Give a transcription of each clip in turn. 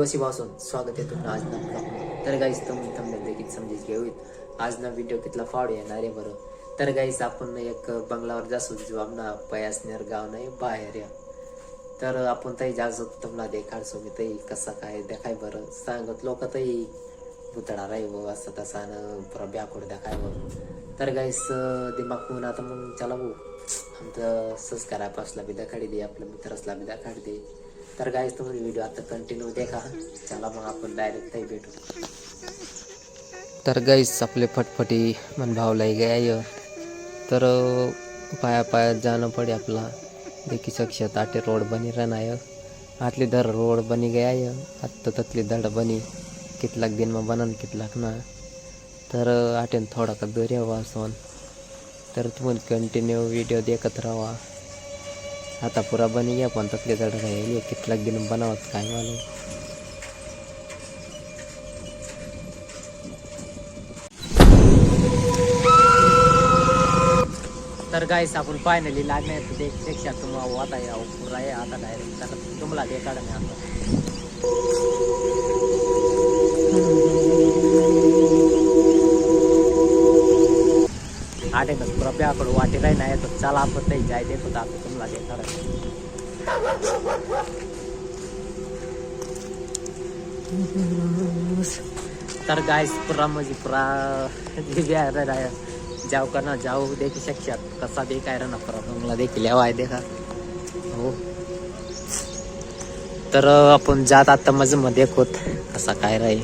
आदिवासीपासून स्वागत आहे तुम्हाला आज ना ब्लॉग. तर गाईस तुम्ही थंबनेल देखील समजेच घेऊत आज ना व्हिडिओ कितला फावड येणार आहे बरं. तर गाईस आपण एक बंगलावर जासो जो आमना पयासनेर गाव नाही बाहेर या. तर आपण तई जासो तुम्हाला देखाडसो मी तई कसा काय देखाय बरं सांगत लोक तई भुतडा राहीव असं तसा न बरं ब्याकोड देखाय बरं. तर गाईस दिमाग म्हणून आता मग चला भाऊ आमचं सबस्क्रायबर्सला बी देखाडी दे आपल्या मित्रासला बी देखाडी दे. तर गाईस तुम्ही व्हिडिओ आता कंटिन्यू देखा. चला मग आपण डायरेक्ट काही भेटू. तर गाईस आपले फटफटी मन भावलाई गया तर पाया पाया जाणं पडे आपला देखी सक्षत आटे रोड बनी रहना आतली धर रोड बनी गया आत्ता ततली धड बनी कितलाक दिन में बनन कितलाक ना. तर आटेन थोड़ा का दूर हवा सोन. तर तुम्ही कंटिन्यू व्हिडिओ देखत राहा. आता पुरा बनी गया पण ततले धड राहिले कितलाक दिन बनावत काय मालूम. तर गाईस आपण फायनली लागणे पेक्षा तुम्हाला आता या पुरा आहे आता डायरेक्ट तर तुम्हाला ते काढ नाही आता आटे पुरा प्याकडं वाटे राही नाही तर चला आपण नाही जाय देत होता आपण तुम्हाला ते काढ. तर गाईस पुरा म्हणजे पुरा जाऊ का ना जाऊ देखी शकतात कसा दे काय ना प्रॉब्लेमला देखील यावा आहे देखा हो. तर आपण जात आता मज मध्ये खोत कसा काय राही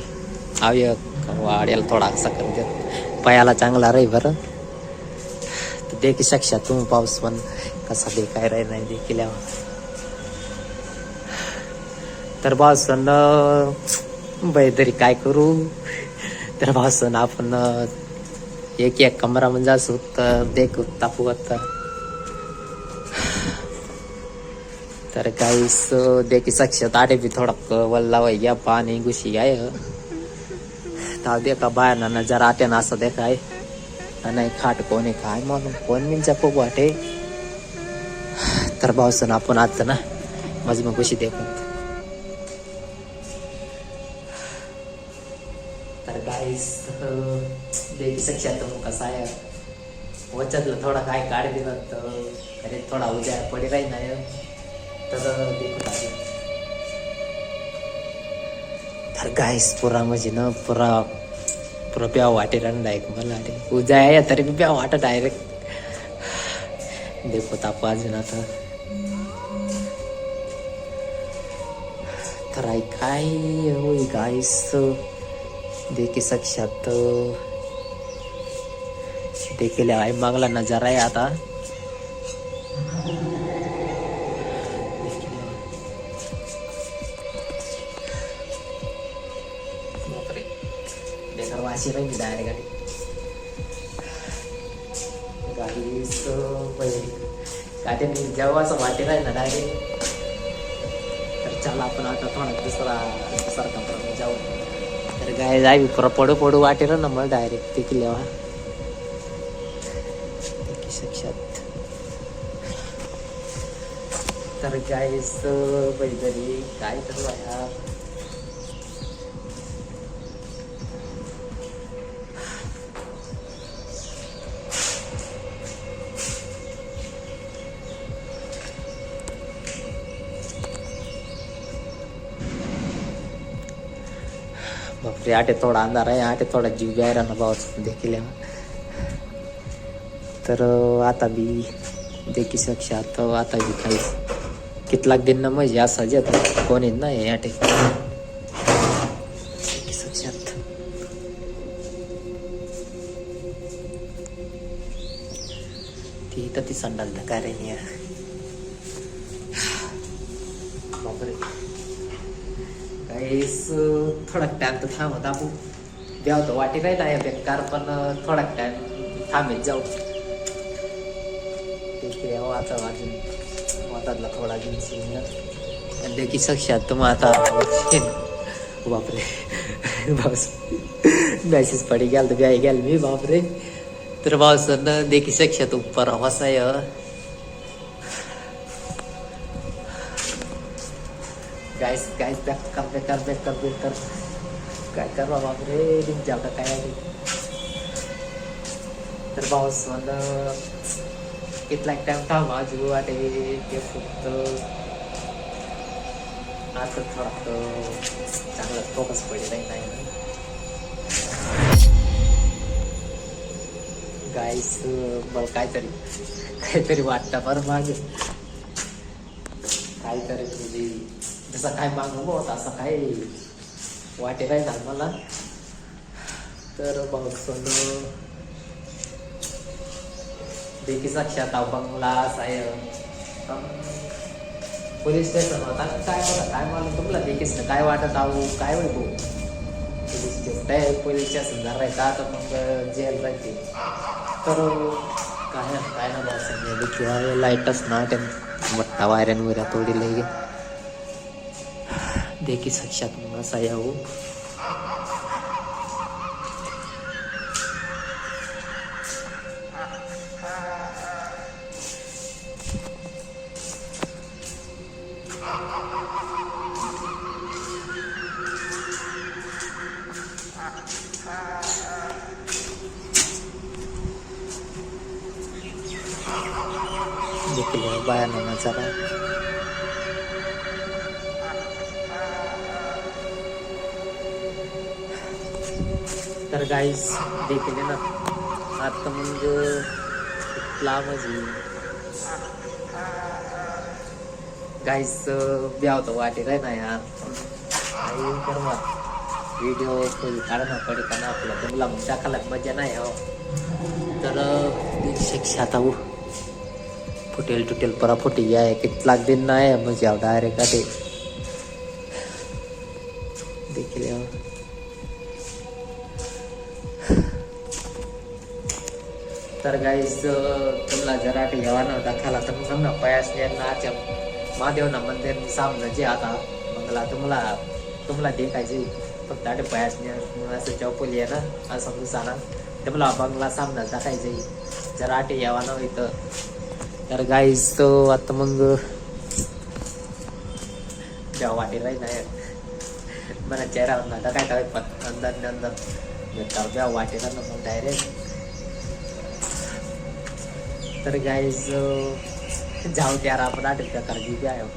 आव्य वाड्याला थोडा असा करू देत पायाला चांगला राही बरं. तर देखी शकतात तुम्ही पाऊस पण कसा दे काय राही नाही देखील यावा. तर भाऊसन बाई तरी काय करू. तर भाऊसन आपण एक एक कमरा म्हणजे असो तर देखू तापू तर काहीच देखी सक्षत आटे भी थोडा वल्ला वही गया पाणी घुसी गए तर देखा बाहेर ना नजर आटे ना असं देखाय नाही खाट कोणी काय म्हणून कोण मिनचा खूप वाटे. तर भाऊसन आपण आता ना मज मग घुशी देखू. तर गाईस देखी सकता तुम कसा आहे वचतलं थोडा काय काढ दिलं तर अरे थोडा उद्या पडे राही नाही तर देखू लागेल. तर गाईस पुरा म्हणजे ना पुरा पुरा प्या वाटे राहणं डायरेक्ट मला उद्या आहे तरी मी प्या वाटत डायरेक्ट देखो ताप अजून आता. तर काय होई गाईस देखी सक्षात देखील आहे मागला नजारा आहे आता. वाशी राहील डायरेक्ट गाडी गाडी जेव्हा असं वाटे राहील ना डायरेक्ट. तर चला आपण आता थोडा दुसरा कमरा जाऊ. तर गाय जाय पुरा पडू पडू वाटे ना मला डायरेक्ट देखील यावा साक्षात. तर गायस बैतरी काय करू या बापरे आटे थोडा अंधार आहे आटे थोडा जीव जायला ना पाऊस देखील. तर आता बी देखी सक्षात आता बी काही कितलाक दिन ना म्हणजे असं जे कोणी नाही याटे सक्षात. ती तर ती संडास धका रे बापरे. काहीच थोडा टाइम तर थांबत आपण द्याव तर वाटी राहिला आहे बेकार पण थोडा टाइम थांबेत जाऊ. आता वातातला थोडा जीन्स देखी सक्षात तुम आता बापरे भाऊस मॅसेज पडी गेल तर ब्याय गेल मी बापरे. तर भाऊसन देखी सक्षात ऊपर हवासा गाईस गाईस बेकार काय करवा बापरे तुमच्या का काय आहे तर पाऊस म्हणलं कितला टाइम थांब आजू वाटे ते फक्त आता थोडं चांगला फोकस पडलेला नाही ना गाईस मला काहीतरी वाटतं बरं मागे काहीतरी म्हणजे जसं काय मागवलं होतं असं काही वाटे नाही झालं मला तर पाऊसन देखील साक्षात बंगला असा आहे पोलीस स्टेशन होता काय मला तुमला देखीस काय वाटत आहो काय होईल भाऊ पोलीस स्टेशन पोलीस स्टेशन जर राहता तर मग जेल राहते तर काय ना बस किंवा लाईटच ना त्या मोठ्या वायऱ्यांवर तोडी लई देखील साक्षात मग असा यावं देखील बायाना नजारा तर गाईस देखील ना आता म्हणजे इथला म्हणजे गाईस ब्याव तो वाटे काय ना यार आई करवा व्हिडिओ काढणं पडे का ना आपला तुम्हाला मग टाकायला मजा नाही हो तर शिक्षा फुटेल परा फुटी आहे कितला दिन नाही म्हणजे डायरेक्ट ते देखील तर गाईस तुम्हाला जरा यावा ना दाखवला तर मग समजा पयास नाच्या महादेव ना मंदिर सामने जे आता मंगला तुम्हाला देखायचे फक्त आटे पयास असं चौपली आहे ना असं समजून सांगा ते मला बंगला सामना दाखायचे जरा आटे यावा ना इथं तर गाईस तो आता मग जेव्हा वाटे राही नाही मला चेहरा आता काय टाकाय पण अंदर ब्या वाटे ना मग डायरेक्ट तर गाईस जाऊ त्याला आपण आठ प्रकार जी आहे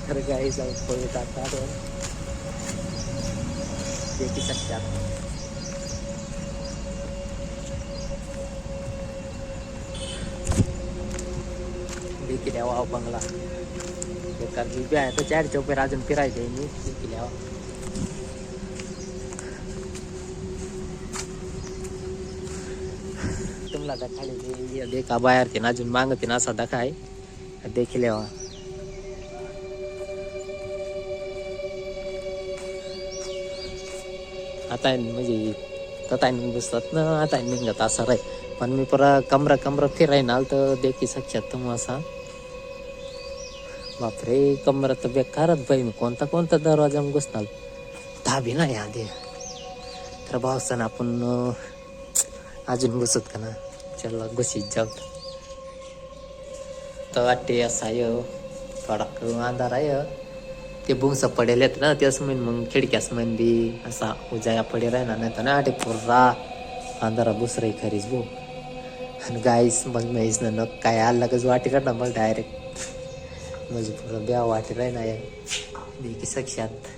तर गाईस जाऊ टाकतात देखी शकतात देखील यावा बंगला बेकार जी आहे तर चार चौपेर अजून फिरायचे मी देखील यावा तुम्हाला दाखायला देखा बाहेर ते अजून मागते ना असा दाखा आहे देखील यावा आता म्हणजे तता बसतात ना आता निघत असं राही पण मी परा कमरा फिराय ना तर देखी साक्षात मग असा बापरे कमरा तर बेकारच बाई मी कोणता दरवाजा घुसणार धाबी ना आधी तर भावसान आपण अजून घुसत का ना चला घुसीत जाऊ तर वाटते असा थोडा अंधार आहे ते बुंस पडेल आहेत ना त्याच म्हण मग खिडक्यास मंदी असा उजाया पडे राहणार नाही तर ना आटे पुरा अंधारा बुसराई खरीच भाऊ आणि गाईस मग माहीच ना काय आलं वाटे ना मग डायरेक्ट म्हणजे पुरं ब्या वाटे राही ना देखील साक्षात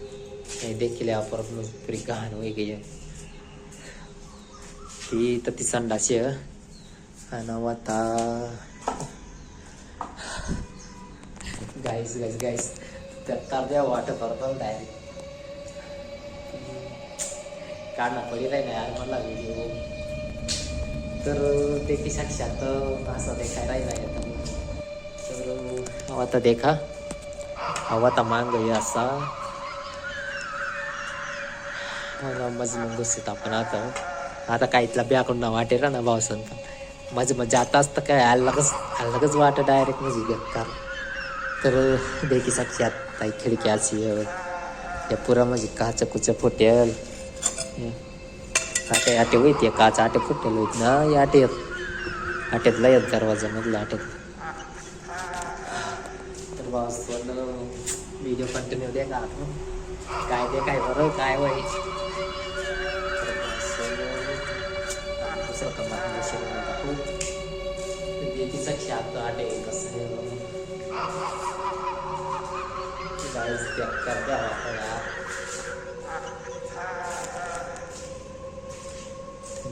देखील परत मग पुरी गहाण वगैरे ती संडाशी आणि आता गाईस त्या द्या वाटत परत डायरेक्ट काढणं पडी राही ना यार मला व्हिडिओ तर देखील साक्षात असं देखाय राही नाही तर आता देखा हवा तर मांग असा मज मग घुसत आपण आता काय इथला ब्याकडून वाटे ना भावसंत मग जाताच तर काय अलगच वाट डायरेक्ट म्हणजे बेकार तर देखी साक्षात काही खिडकी अशी या पुरा म्हणजे काच कुच फुटेल आटे होईत काच आटे फुटेल होईत ना या आटेतला येत दरवाजा मधला आटेत व्हिडिओ कंटिन्यू देखा काय ते काय बरं काय वय दुसरं कमाल खूप देखीचा ख्यात आटे कसं आहे गाइस चेक कर द्या यार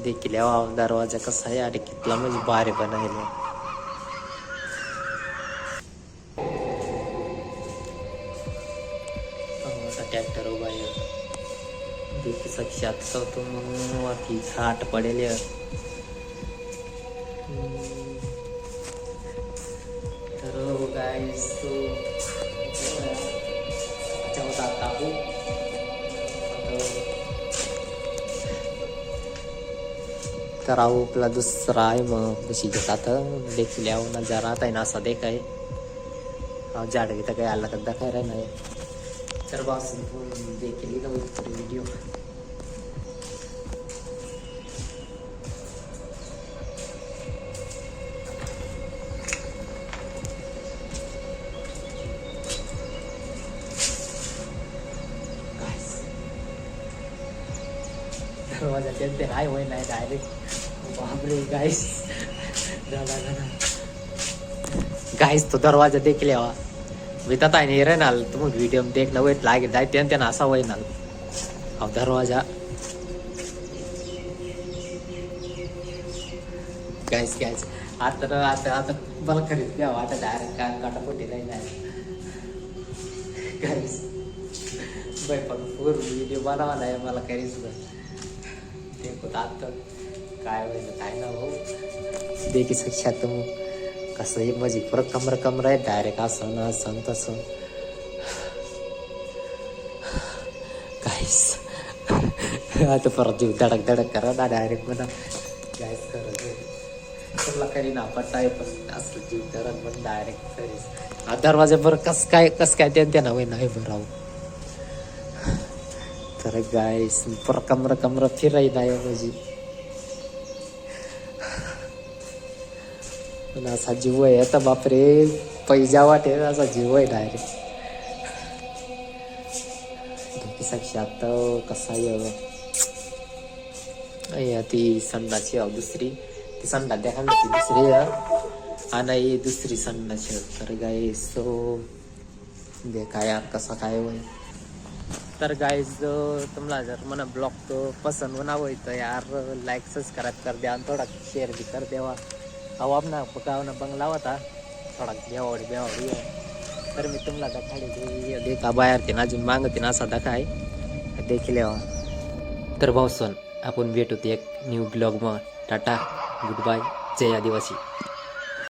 देखील दरवाजा कसा आहे आणि कितला म्हणजे भारी बनायला ट्रॅक्टर उभा आहे देखील साक्षात होतो मग वरती घाट पडेल तर गाइस तो चौथा काबू तर आपला दुसरा आहे मग कशी घेतात देखील यावं नजारा आता आहे ना असा देखाय झाड तर काही आला तर दाखवायला नाही तर बस देखील व्हिडिओ दरवाजा ते हाय होय नाही डायरेक्ट बापरे गाइस गाइस तो दरवाजा देख लिया वितात आहे नहीं रहना तुम वीडियो में देखना वेट लागे दाई तेन तेन असा होय ना अब दरवाजा गाइस गाइस आता बल खरीद द्या आता डायरेक्ट का काटापोटी नाही गाइस भाई पण पूर्ण व्हिडिओ बनवा नाही मला करीच देखो आता काय होईल काय ना हो देखी साक्षात कसं आहे माझी परत कमरा आहे डायरेक्ट असं ना असं तसं गाइस आता परत जीव धडक करा ना डायरेक्ट म्हणा गाइस करत करी ना पट्टाय पण असं जीव धडक पण डायरेक्ट करीस दरवाजा बरं कस काय त्या नव्हे नाही बरं तर गाइस परत कमरा फिराय नाही माझी असा जीव आहे आता बापरे पैजा वाटे असा जीव आहे डायरेक्ट साक्षात कसा आहे ती संडाची दुसरी ती संडा द्या ती दुसरी आणि दुसरी संडाची तर गाइस तो देखा यार कसा काय होय तर गाइस तुम्हाला जर मला ब्लॉग तो पसंद होना होय तर यार लाईक सबस्क्राईब कर द्या आणि थोडा शेअर भी कर देवा अहो आपला पकावना बंगला होता थोडा बेवाडी तर मी तुम्हाला दाखाडी देखा बाहेर ते अजून मागते ना असा दाखा आहे देखील तर भाऊसन आपण भेटू एक न्यू ब्लॉग मग टाटा गुड बाय जय आदिवासी.